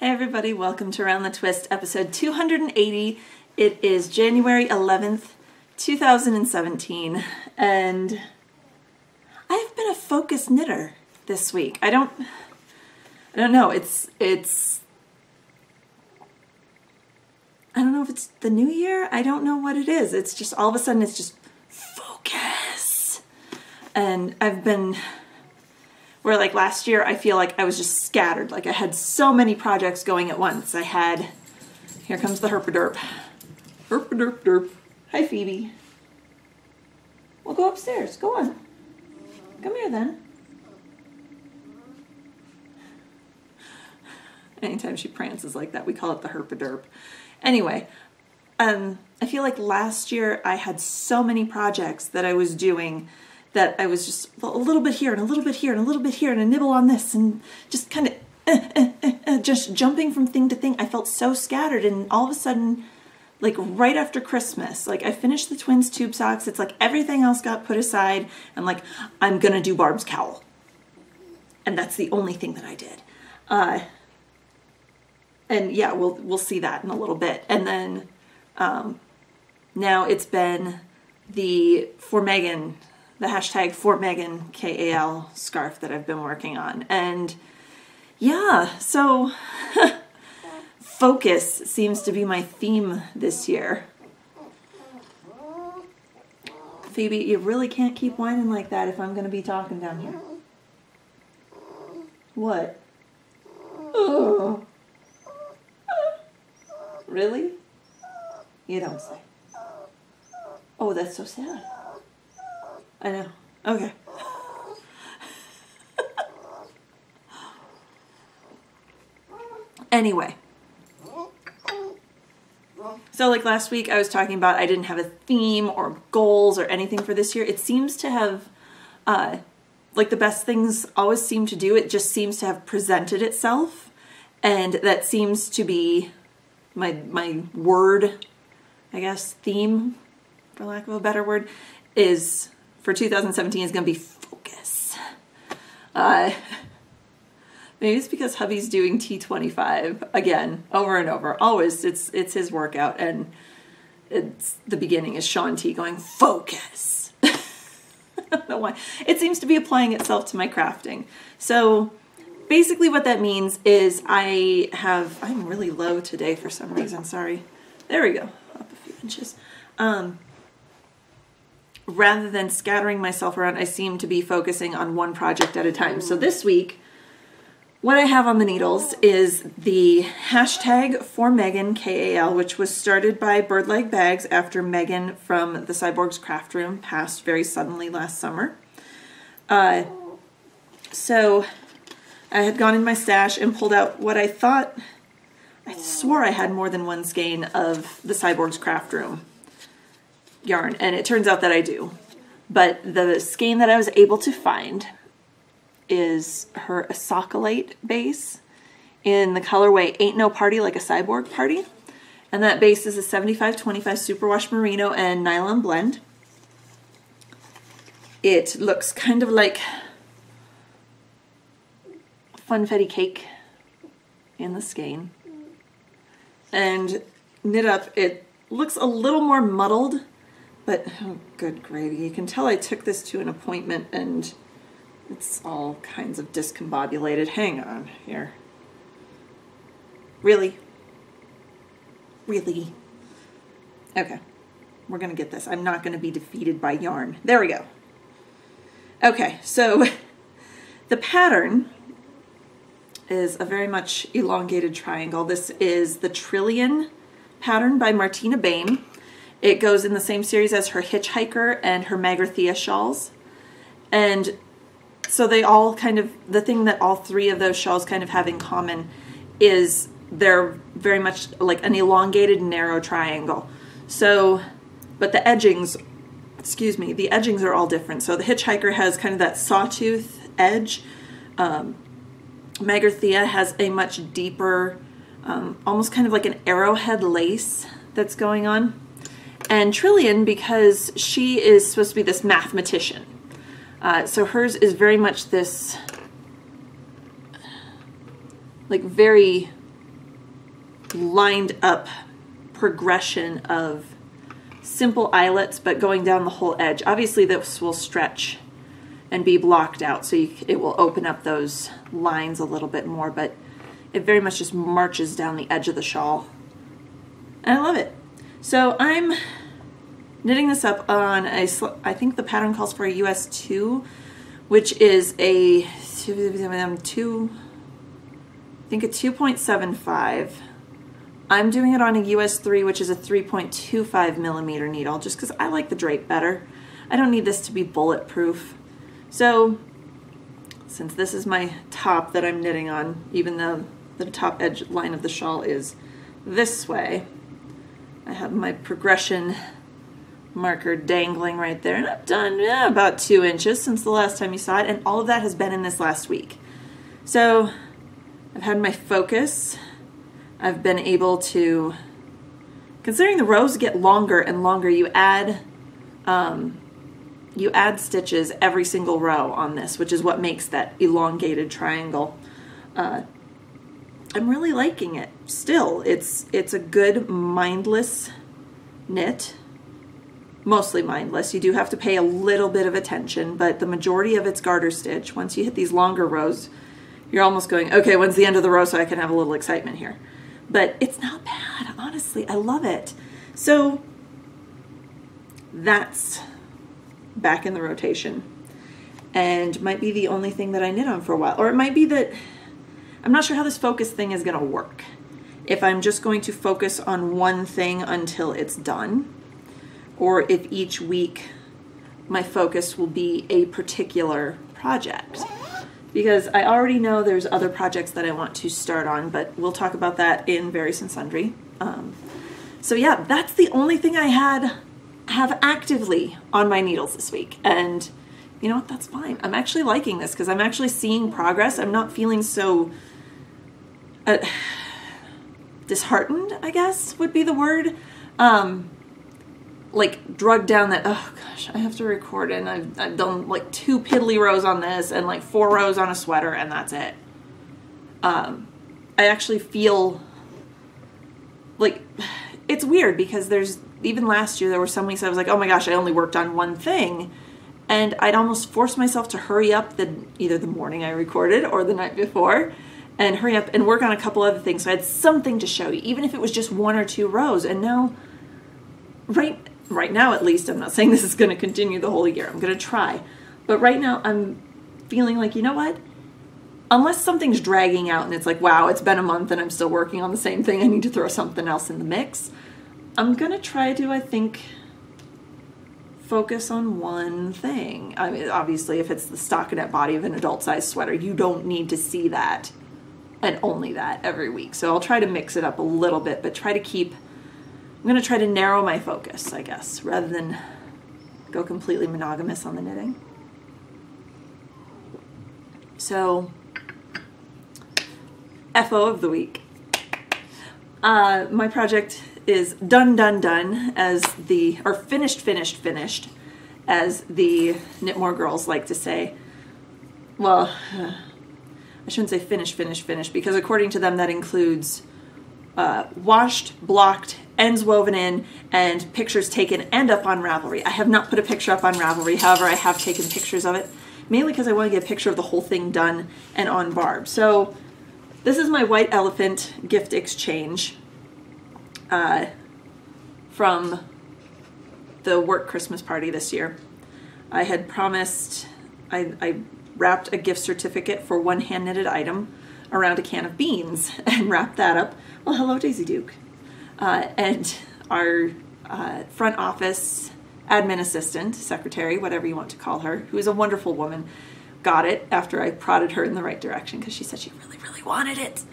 Hey everybody, welcome to Around the Twist, episode 280. It is January 11th, 2017, and I've been a focused knitter this week. I don't know, I don't know if it's the new year. I don't know what it is. It's just all of a sudden it's just focus. And I've been, where like last year I feel like I was just scattered. Like I had so many projects going at once. I had, here comes the herpaderp. Herpaderp. Hi Phoebe. We'll go upstairs. Go on. Come here then. Anytime she prances like that, we call it the herpaderp. Anyway, I feel like last year I had so many projects that I was doing that I was just a little bit here and a little bit here and a little bit here and a nibble on this and just kind of just jumping from thing to thing. I felt so scattered, and all of a sudden, like right after Christmas, like I finished the twins tube socks. It's like everything else got put aside and like, I'm gonna do Barb's cowl. And that's the only thing that I did. And yeah, we'll see that in a little bit. And then now it's been the hashtag for Megan KAL scarf that I've been working on. And yeah, so focus seems to be my theme this year. Phoebe, you really can't keep whining like that if I'm going to be talking down here. What? Oh. Really? You don't say. Oh, that's so sad. I know. Okay. Anyway. So like last week I was talking about I didn't have a theme or goals or anything for this year. It seems to have, like the best things always seem to do, it just seems to have presented itself. And that seems to be my word, I guess, theme, for lack of a better word, is for 2017 is going to be focus. Maybe it's because hubby's doing T25 again, over and over. Always, it's his workout, and it's the beginning is Shaun T going, focus. I don't know why. It seems to be applying itself to my crafting. So basically what that means is I'm really low today for some reason, sorry. There we go, up a few inches. Rather than scattering myself around, I seem to be focusing on one project at a time. So this week, what I have on the needles is the hashtag for Megan KAL, which was started by Birdleg Bags after Megan from the Cyborgs Craft Room passed very suddenly last summer. So I had gone in my stash and pulled out what I thought, I swore I had more than one skein of the Cyborgs Craft Room yarn, and it turns out that I do. But the skein that I was able to find is her Asocolate base in the colorway Ain't No Party Like a Cyborg Party. And that base is a 75-25 superwash merino and nylon blend. It looks kind of like funfetti cake in the skein. And knit up, it looks a little more muddled, but oh, good gravy. You can tell I took this to an appointment and it's all kinds of discombobulated. Hang on here. Really? Really? Okay, we're gonna get this. I'm not gonna be defeated by yarn. There we go. Okay, so the pattern is a very much elongated triangle. This is the Trillion pattern by Martina Bain. It goes in the same series as her Hitchhiker and her Magrathea shawls. And so they all kind of, the thing that all three of those shawls kind of have in common is they're very much like an elongated narrow triangle. So, but the edgings, excuse me, the edgings are all different. So the Hitchhiker has kind of that sawtooth edge. Magrathea has a much deeper, almost kind of like an arrowhead lace that's going on. And Trillion, because she is supposed to be this mathematician. So hers is very much this, like very lined up progression of simple eyelets, but going down the whole edge. Obviously this will stretch and be blocked out, so it will open up those lines a little bit more, but it very much just marches down the edge of the shawl. And I love it. So I'm knitting this up on I think the pattern calls for a US 2, which is a 2.75. I'm doing it on a US 3, which is a 3.25 millimeter needle, just because I like the drape better. I don't need this to be bulletproof. So, since this is my top that I'm knitting on, even though the top edge line of the shawl is this way, I have my progression marker dangling right there, and I've done about 2 inches since the last time you saw it, and all of that has been in this last week. So, I've had my focus. I've been able to, considering the rows get longer and longer, you add stitches every single row on this, which is what makes that elongated triangle. I'm really liking it. Still, it's a good mindless knit, mostly mindless. You do have to pay a little bit of attention, but the majority of it's garter stitch. Once you hit these longer rows, you're almost going, okay, when's the end of the row so I can have a little excitement here? But it's not bad, honestly. I love it. So that's back in the rotation, and might be the only thing that I knit on for a while. Or it might be that I'm not sure how this focus thing is going to work. If I'm just going to focus on one thing until it's done, or if each week my focus will be a particular project. Because I already know there's other projects that I want to start on, but we'll talk about that in Various and Sundry. So yeah, that's the only thing I have actively on my needles this week. And you know what, that's fine. I'm actually liking this because I'm actually seeing progress. I'm not feeling so disheartened, I guess would be the word. Like drugged down that, oh gosh, I have to record, and I've done like 2 piddly rows on this and like 4 rows on a sweater, and that's it. I actually feel like it's weird because even last year there were some weeks I was like, oh my gosh, I only worked on one thing, and I'd almost force myself to hurry up either the morning I recorded or the night before, and hurry up and work on a couple other things so I had something to show you, even if it was just 1 or 2 rows. And now, right now at least, I'm not saying this is going to continue the whole year. I'm going to try. But right now I'm feeling like, you know what? Unless something's dragging out and it's like, wow, it's been a month and I'm still working on the same thing, I need to throw something else in the mix. I'm going to try to, I think, focus on one thing. I mean, obviously, if it's the stockinette body of an adult-sized sweater, you don't need to see that and only that every week. So I'll try to mix it up a little bit, but I'm going to try to narrow my focus, I guess, rather than go completely monogamous on the knitting. So, FO of the week. My project is done, or finished, as the Knitmore girls like to say. Well, I shouldn't say finished, because according to them that includes washed, blocked, ends woven in, and pictures taken and up on Ravelry. I have not put a picture up on Ravelry, however I have taken pictures of it, mainly because I want to get a picture of the whole thing done and on Barb. So this is my White Elephant gift exchange from the work Christmas party this year. I had promised, I wrapped a gift certificate for 1 hand knitted item around a can of beans and wrapped that up. Well, hello, Daisy Duke. And our front office admin assistant, secretary, whatever you want to call her, who is a wonderful woman, got it after I prodded her in the right direction because she said she really, really wanted it.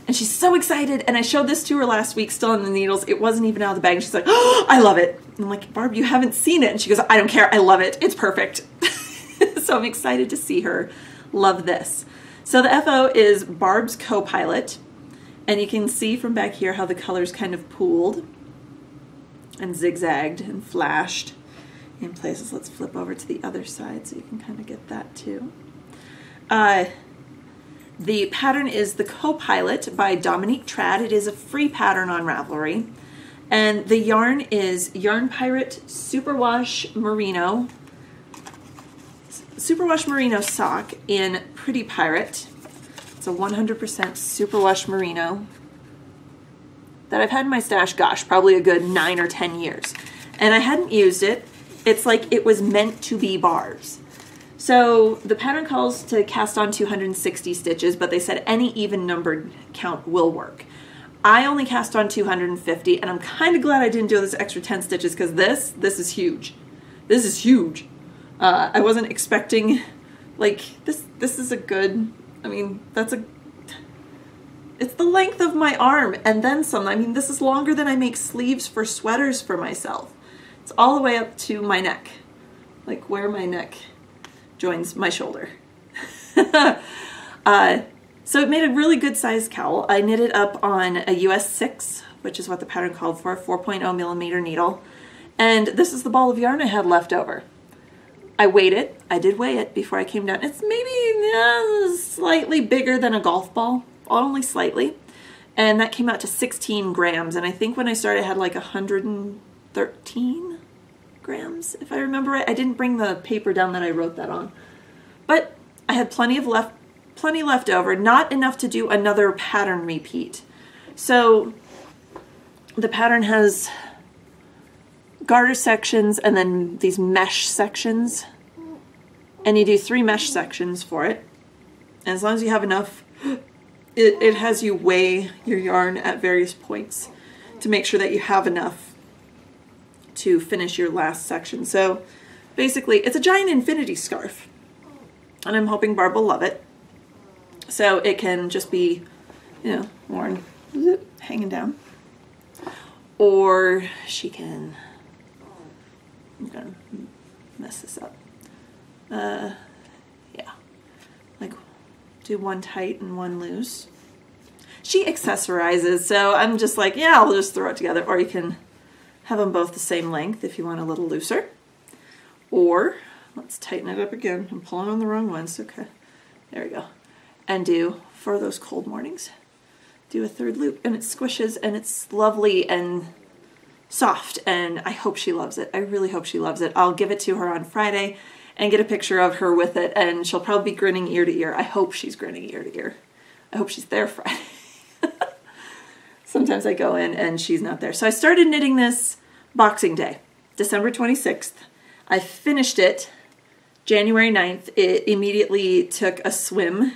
And she's so excited. And I showed this to her last week, still in the needles. It wasn't even out of the bag. And she's like, oh, I love it. And I'm like, Barb, you haven't seen it. And she goes, I don't care. I love it. It's perfect. So I'm excited to see her love this. So the FO is Barb's Co-Pilot. And you can see from back here how the colors kind of pooled and zigzagged and flashed in places. Let's flip over to the other side so you can kind of get that too. The pattern is the Co-Pilot by Dominique Trad. It is a free pattern on Ravelry. And the yarn is Yarn Pirate Superwash Merino. Superwash Merino sock in Pretty Pirate. It's a 100% Superwash Merino that I've had in my stash, gosh, probably a good 9 or 10 years. And I hadn't used it. It's like it was meant to be barbs. So the pattern calls to cast on 260 stitches, but they said any even numbered count will work. I only cast on 250, and I'm kind of glad I didn't do this extra 10 stitches because this is huge. This is huge. I wasn't expecting, like, this is a good, I mean, it's the length of my arm and then some. I mean, this is longer than I make sleeves for sweaters for myself. It's all the way up to my neck, like where my neck joins my shoulder. So it made a really good sized cowl. I knit it up on a US 6, which is what the pattern called for, 4.0 millimeter needle. And this is the ball of yarn I had left over. I weighed it. I did weigh it before I came down. It's maybe slightly bigger than a golf ball, only slightly. And that came out to 16 grams. And I think when I started, I had like 113 grams, if I remember right. I didn't bring the paper down that I wrote that on. But I had plenty left over, not enough to do another pattern repeat. So the pattern has garter sections and then these mesh sections. And you do 3 mesh sections for it. And as long as you have enough, it has you weigh your yarn at various points to make sure that you have enough to finish your last section. So basically, it's a giant infinity scarf. And I'm hoping Barb will love it. So it can just be, you know, worn hanging down. Or she can, I'm gonna mess this up. Yeah, like do one tight and one loose. She accessorizes, so I'm just like, yeah, I'll just throw it together. Or you can have them both the same length if you want a little looser. Or, let's tighten it up again. I'm pulling on the wrong ones. Okay, there we go. And do, for those cold mornings, do a 3rd loop. And it squishes and it's lovely and soft. And I hope she loves it. I really hope she loves it. I'll give it to her on Friday and get a picture of her with it. And she'll probably be grinning ear to ear. I hope she's grinning ear to ear. I hope she's there Friday. Sometimes I go in and she's not there. So I started knitting this Boxing Day, December 26th. I finished it January 9th. It immediately took a swim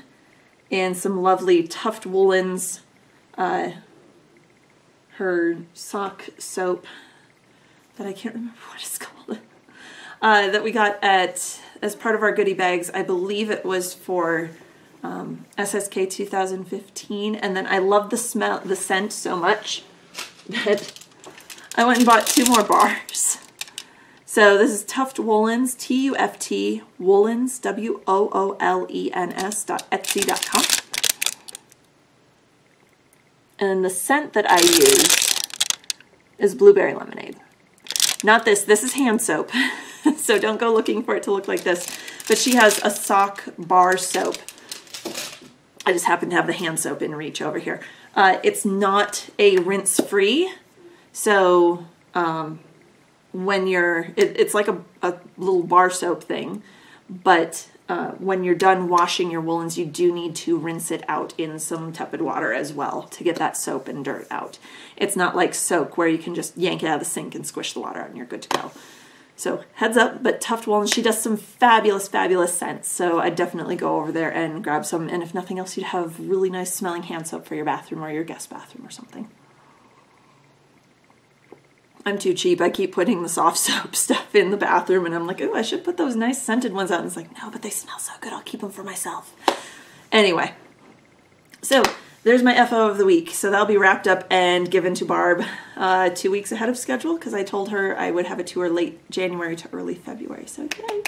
in some lovely Tuft Woolens, her sock soap that I can't remember what it's called, that we got as part of our goodie bags. I believe it was for SSK 2015, and then I loved the scent so much that I went and bought 2 more bars. So this is Tuft Woolens, T-U-F-T, Woolens, W-O-O-L-E-N-S.etsy.com. And the scent that I use is Blueberry Lemonade. Not this. This is hand soap, so don't go looking for it to look like this. But she has a sock bar soap. I just happen to have the hand soap in reach over here. It's not a rinse-free, so when you're, it's like a little bar soap thing, but when you're done washing your woolens, you do need to rinse it out in some tepid water as well to get that soap and dirt out. It's not like soak where you can just yank it out of the sink and squish the water out and you're good to go. So heads up, but Tuft Woolens, she does some fabulous, fabulous scents. So I'd definitely go over there and grab some. And if nothing else, you'd have really nice smelling hand soap for your bathroom or your guest bathroom or something. I'm too cheap. I keep putting the soft soap stuff in the bathroom and I'm like, oh, I should put those nice scented ones out. And it's like, no, but they smell so good. I'll keep them for myself. Anyway, so there's my FO of the week. So that'll be wrapped up and given to Barb 2 weeks ahead of schedule because I told her I would have it to her late January to early February. So yay.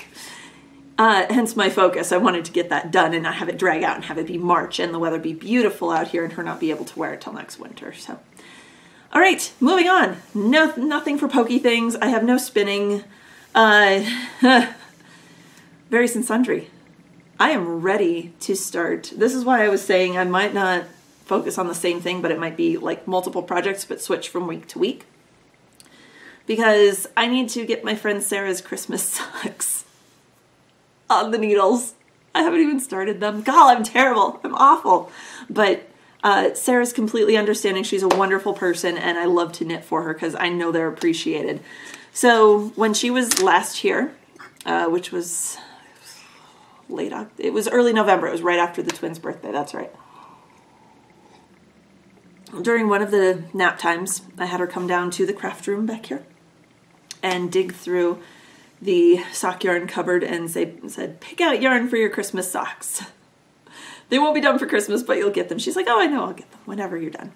Hence my focus. I wanted to get that done and not have it drag out and have it be March and the weather be beautiful out here and her not be able to wear it till next winter. So. All right, moving on. Nothing for pokey things. I have no spinning. Various and sundry. I am ready to start. This is why I was saying I might not focus on the same thing, but it might be like multiple projects, but switch from week to week. Because I need to get my friend Sarah's Christmas socks on the needles. I haven't even started them. God, I'm terrible. I'm awful. But Sarah's completely understanding. She's a wonderful person, and I love to knit for her because I know they're appreciated. So when she was last here, which was it was early November. It was right after the twins' birthday. That's right. During one of the nap times, I had her come down to the craft room back here and dig through the sock yarn cupboard and said, pick out yarn for your Christmas socks. They won't be done for Christmas, but you'll get them. She's like, oh, I know, I'll get them whenever you're done.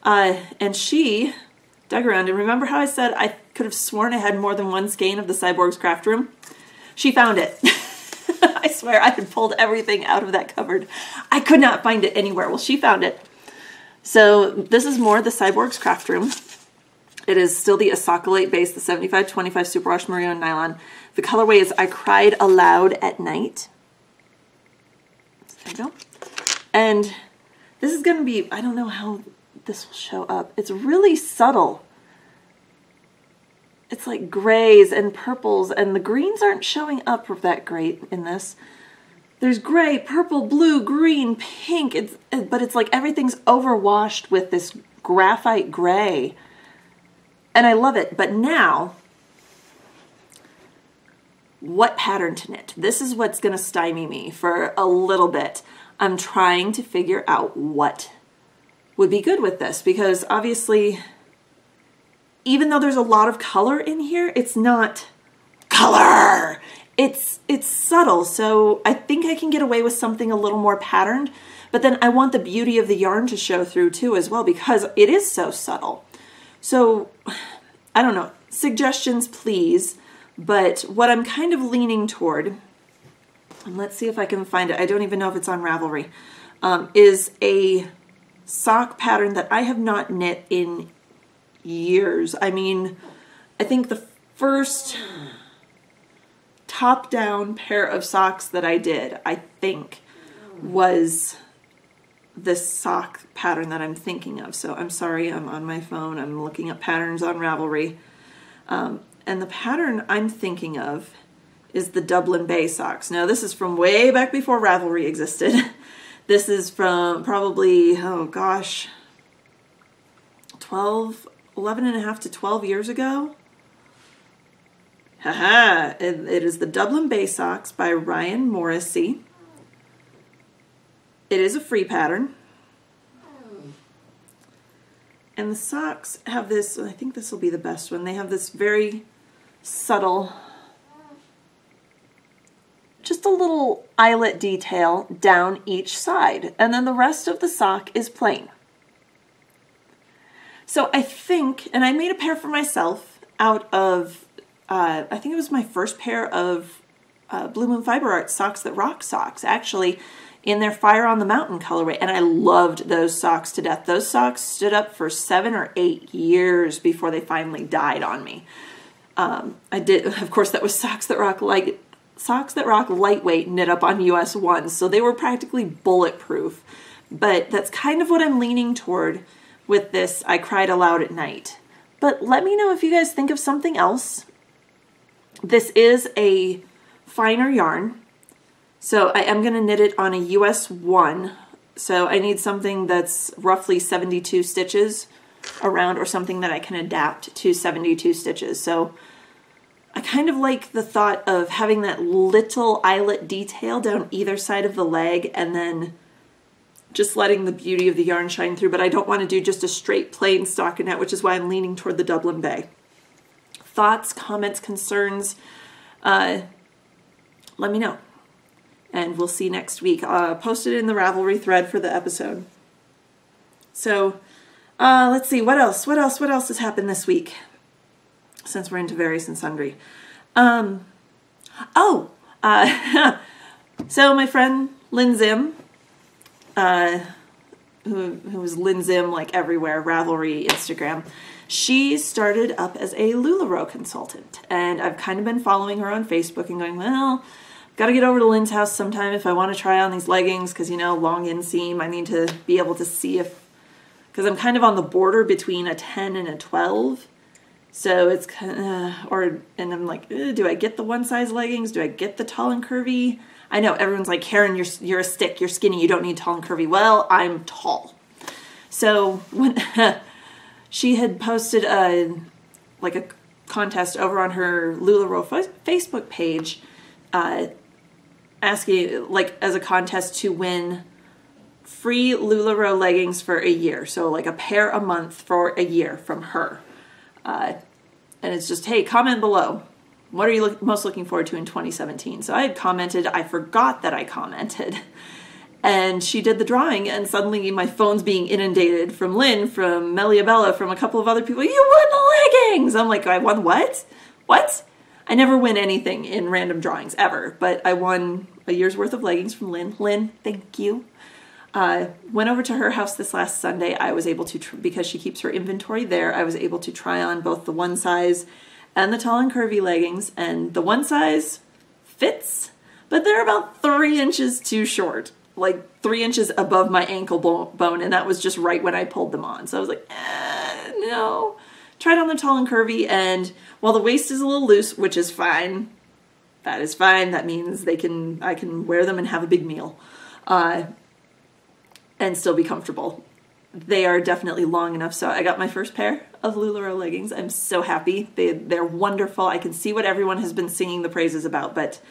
And she dug around, and remember how I said I could have sworn I had more than one skein of the Cyborgs craft room? She found it. I swear I had pulled everything out of that cupboard. I could not find it anywhere. Well, she found it. So this is more the Cyborgs craft room. It is still the Asocolate base, the 75/25 superwash merino nylon. The colorway is I Cried Aloud at Night. There you go. And this is going to be, I don't know how this will show up. It's really subtle. It's like grays and purples, and the greens aren't showing up that great in this. There's gray, purple, blue, green, pink, but it's like everything's overwashed with this graphite gray. And I love it. But now, what pattern to knit? This is what's going to stymie me for a little bit. I'm trying to figure out what would be good with this, because obviously, even though there's a lot of color in here, it's not color. It's subtle, so I think I can get away with something a little more patterned, but then I want the beauty of the yarn to show through too as well, because it is so subtle. So, I don't know, suggestions please, but what I'm kind of leaning toward, and let's see if I can find it, I don't even know if it's on Ravelry, is a sock pattern that I have not knit in years. I mean, I think the first top-down pair of socks that I did, I think, was this sock pattern that I'm thinking of. So I'm sorry, I'm on my phone, I'm looking up patterns on Ravelry. And the pattern I'm thinking of is the Dublin Bay socks. Now this is from way back before Ravelry existed. This is from probably, oh gosh, 11 and a half to 12 years ago. Haha, it is the Dublin Bay socks by Ryan Morrissey. It is a free pattern. And the socks have this, I think this will be the best one, they have this very subtle, just a little eyelet detail down each side. And then the rest of the sock is plain. So I think, and I made a pair for myself out of, I think it was my first pair of Blue Moon Fiber Art Socks That Rock socks, actually, in their Fire on the Mountain colorway, and I loved those socks to death. Those socks stood up for 7 or 8 years before they finally died on me. I did, of course, that was Socks That Rock lightweight knit up on US 1, so they were practically bulletproof. But that's kind of what I'm leaning toward with this I Cried Aloud at Night. But let me know if you guys think of something else. This is a finer yarn, so I am going to knit it on a US 1. So I need something that's roughly 72 stitches around, or something that I can adapt to 72 stitches. So I kind of like the thought of having that little eyelet detail down either side of the leg, and then just letting the beauty of the yarn shine through, but I don't want to do just a straight plain stockinette, which is why I'm leaning toward the Dublin Bay. Thoughts, comments, concerns, let me know. And we'll see next week. Post it in the Ravelry thread for the episode. So, let's see, what else has happened this week? Since we're into various and sundry. So my friend Lynn Zim, who is Lynn Zim like everywhere, Ravelry, Instagram, she started up as a LuLaRoe consultant, and I've kind of been following her on Facebook and going, well, got to get over to Lynn's house sometime if I want to try on these leggings, because, you know, long inseam, I need to be able to see if, because I'm kind of on the border between a 10 and a 12. So it's kind of, and I'm like, do I get the one size leggings? Do I get the tall and curvy? I know everyone's like, Karen, you're a stick, you're skinny, you don't need tall and curvy. Well, I'm tall. So when she had posted a contest over on her LuLaRoe Facebook page, asking, like, as a contest to win free LuLaRoe leggings for a year. So like a pair a month for a year from her. And it's just, hey, comment below. What are you most looking forward to in 2017? So I had commented, I forgot that I commented. And she did the drawing, and suddenly my phone's being inundated from Lynn, from Meliabella, from a couple of other people. You won the leggings! I'm like, I won what? What? I never win anything in random drawings, ever. But I won a year's worth of leggings from Lynn. Lynn, thank you. Went over to her house this last Sunday. I was able to, because she keeps her inventory there, I was able to try on both the one size and the tall and curvy leggings. And the one size fits, but they're about 3 inches too short. Like 3 inches above my ankle bone, and that was just right when I pulled them on. So I was like, no. Tried on the tall and curvy, and while the waist is a little loose, which is fine, that is fine. That means I can wear them and have a big meal, and still be comfortable. They are definitely long enough, so I got my first pair of LuLaRoe leggings. I'm so happy. They're wonderful. I can see what everyone has been singing the praises about, but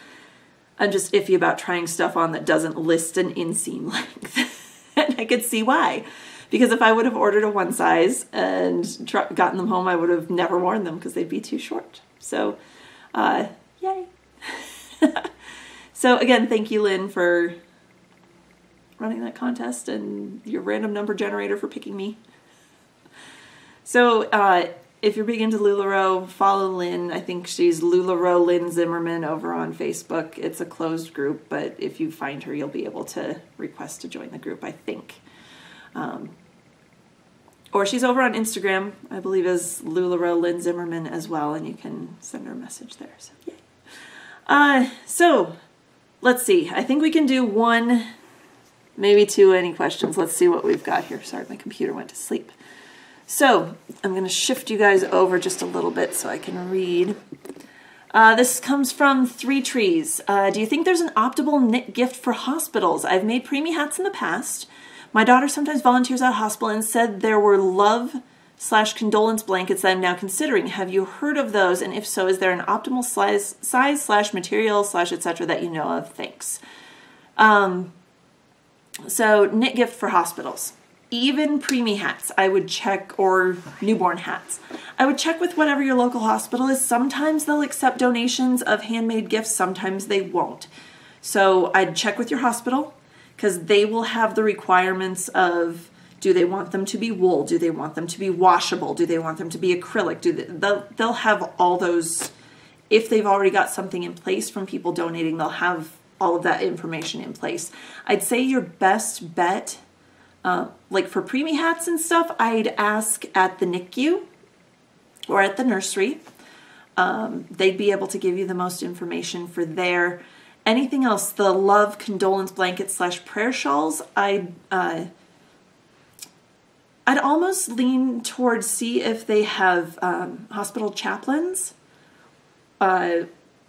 I'm just iffy about trying stuff on that doesn't list an inseam length. And I could see why. Because if I would have ordered a one size and gotten them home, I would have never worn them because they'd be too short. So, yay. So again, thank you, Lynn, for running that contest, and your random number generator for picking me. So, if you're big into LuLaRoe, follow Lynn. I think she's LuLaRoe Lynn Zimmerman over on Facebook. It's a closed group, but if you find her, you'll be able to request to join the group, I think. Or she's over on Instagram, I believe, as LuLaRoe Lynn Zimmerman as well, and you can send her a message there. So, yay. So, let's see. I think we can do one, maybe two, any questions. Let's see what we've got here. Sorry, my computer went to sleep. So, I'm going to shift you guys over just a little bit so I can read. This comes from Three Trees. Do you think there's an optimal knit gift for hospitals? I've made preemie hats in the past. My daughter sometimes volunteers at a hospital and said there were love/condolence blankets that I'm now considering. Have you heard of those? And if so, is there an optimal size/material/etc. that you know of? Thanks. So, knit gift for hospitals. Even preemie hats, I would check, or newborn hats. I would check with whatever your local hospital is. Sometimes they'll accept donations of handmade gifts, sometimes they won't. So I'd check with your hospital, because they will have the requirements of, do they want them to be wool? Do they want them to be washable? Do they want them to be acrylic? They'll have all those. If they've already got something in place from people donating, they'll have all of that information in place. I'd say your best bet, like for preemie hats and stuff, I'd ask at the NICU or at the nursery. They'd be able to give you the most information for there. Anything else, the love condolence blanket/prayer shawls, I'd almost lean towards see if they have hospital chaplains.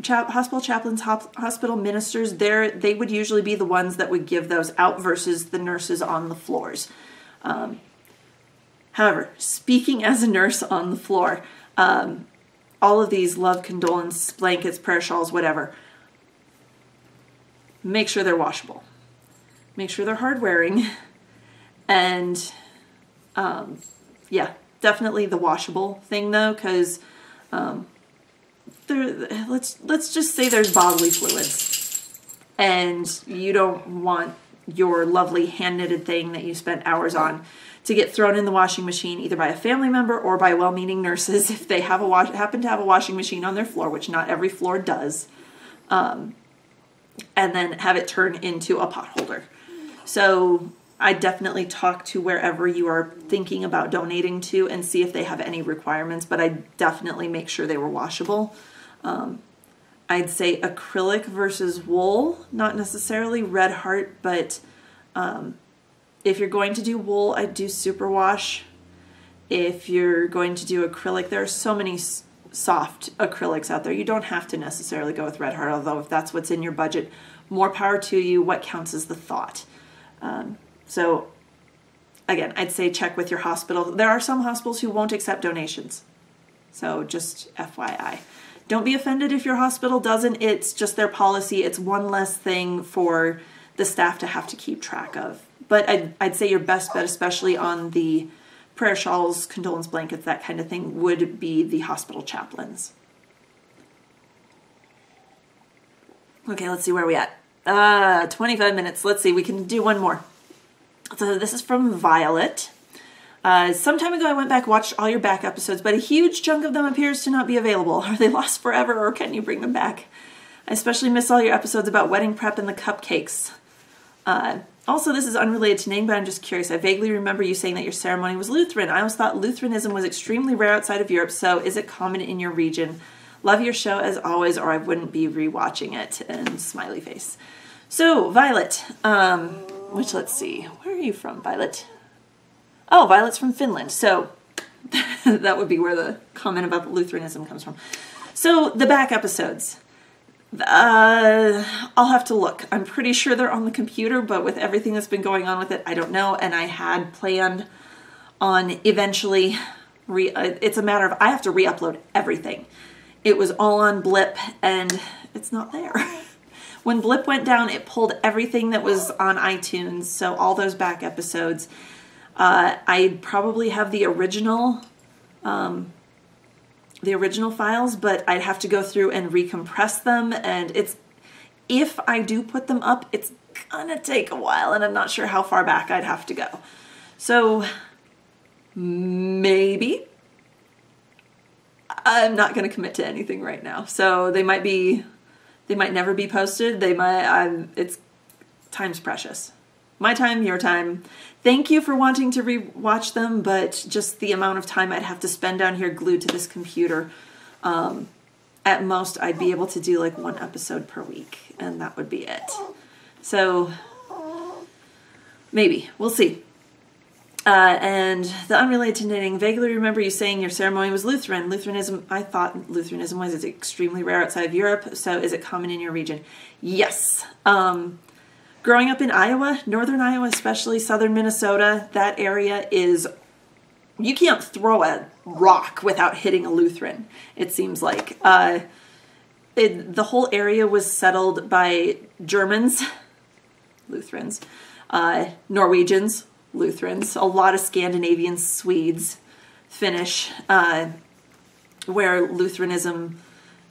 Hospital chaplains, hospital ministers, they would usually be the ones that would give those out versus the nurses on the floors. However, speaking as a nurse on the floor, all of these love condolence blankets, prayer shawls, whatever, make sure they're washable. Make sure they're hard wearing. And yeah, definitely the washable thing though, because let's just say there's bodily fluids, and you don't want your lovely hand knitted thing that you spent hours on to get thrown in the washing machine either by a family member or by well-meaning nurses if they have happen to have a washing machine on their floor, which not every floor does, and then have it turn into a pot holder. So I definitely talk to wherever you are thinking about donating to and see if they have any requirements, but I definitely make sure they were washable. I'd say acrylic versus wool, not necessarily Red Heart, but if you're going to do wool, I'd do Superwash. If you're going to do acrylic, there are so many soft acrylics out there. You don't have to necessarily go with Red Heart, although if that's what's in your budget, more power to you. What counts is the thought. So again, I'd say check with your hospital. There are some hospitals who won't accept donations. So just FYI. Don't be offended if your hospital doesn't. It's just their policy. It's one less thing for the staff to have to keep track of. But I'd say your best bet, especially on the prayer shawls, condolence blankets, that kind of thing, would be the hospital chaplains. Okay, let's see where we at. 25 minutes. Let's see, we can do one more. So this is from Violet. Some time ago I went back, watched all your back episodes, but a huge chunk of them appears to not be available. Are they lost forever, or can you bring them back? I especially miss all your episodes about wedding prep and the cupcakes. Also, this is unrelated to name, but I'm just curious. I vaguely remember you saying that your ceremony was Lutheran. I always thought Lutheranism was extremely rare outside of Europe, so is it common in your region? Love your show as always, or I wouldn't be rewatching it. And smiley face. So, Violet, which let's see. Where are you from, Violet? Oh, Violet's from Finland. So, that would be where the comment about Lutheranism comes from. So, the back episodes. I'll have to look. I'm pretty sure they're on the computer, but with everything that's been going on with it, I don't know. And I had planned on eventually, it's a matter of, I have to re-upload everything. It was all on Blip and it's not there. When Blip went down, it pulled everything that was on iTunes. So all those back episodes, I probably have the original files, but I'd have to go through and recompress them, and if I do put them up, it's gonna take a while, and I'm not sure how far back I'd have to go. So maybe. I'm not gonna commit to anything right now. So they might never be posted. It's time's precious. My time, your time. Thank you for wanting to rewatch them, but just the amount of time I'd have to spend down here glued to this computer, at most I'd be able to do like one episode per week, and that would be it. So maybe, we'll see. And the unrelated to knitting, vaguely remember you saying your ceremony was Lutheran. Lutheranism, I thought Lutheranism was extremely rare outside of Europe, so is it common in your region? Yes. Growing up in Iowa, northern Iowa, especially southern Minnesota, that area is, you can't throw a rock without hitting a Lutheran, it seems like. The whole area was settled by Germans, Lutherans, Norwegians, Lutherans, a lot of Scandinavians, Swedes, Finnish, where Lutheranism,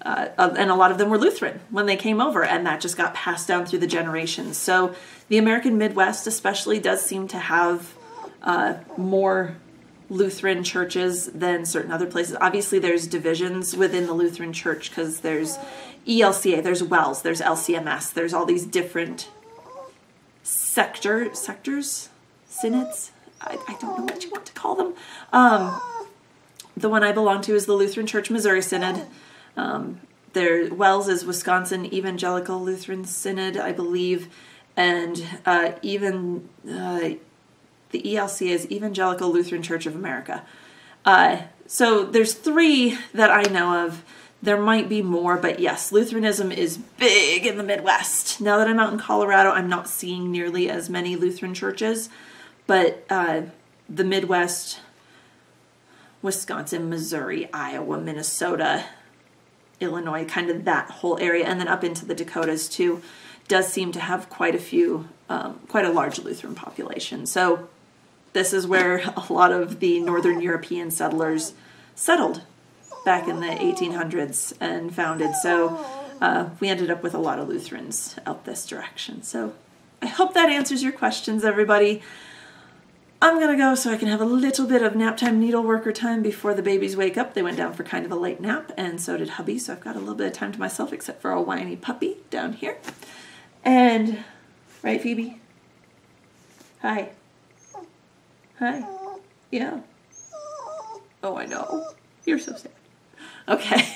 and a lot of them were Lutheran when they came over, and that just got passed down through the generations. So the American Midwest especially does seem to have more Lutheran churches than certain other places. Obviously there's divisions within the Lutheran church because there's ELCA, there's WELS, there's LCMS, there's all these different sectors, synods, I don't know what you want to call them. The one I belong to is the Lutheran Church Missouri Synod. WELS is Wisconsin Evangelical Lutheran Synod, I believe, and even the ELCA is Evangelical Lutheran Church of America. So there's three that I know of. There might be more, but yes, Lutheranism is big in the Midwest. Now that I'm out in Colorado, I'm not seeing nearly as many Lutheran churches, but the Midwest, Wisconsin, Missouri, Iowa, Minnesota, Illinois, kind of that whole area, and then up into the Dakotas too, does seem to have quite a large Lutheran population. So this is where a lot of the Northern European settlers settled back in the 1800s and founded. So we ended up with a lot of Lutherans out this direction. So I hope that answers your questions, everybody. I'm going to go so I can have a little bit of nap time, needleworker time before the babies wake up. They went down for kind of a late nap, and so did hubby, so I've got a little bit of time to myself, except for a whiny puppy down here. And, right, Phoebe? Hi. Hi. Yeah. Oh, I know. You're so sad. Okay.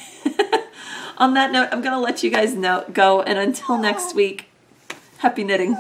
On that note, I'm going to let you guys go, and until next week, happy knitting.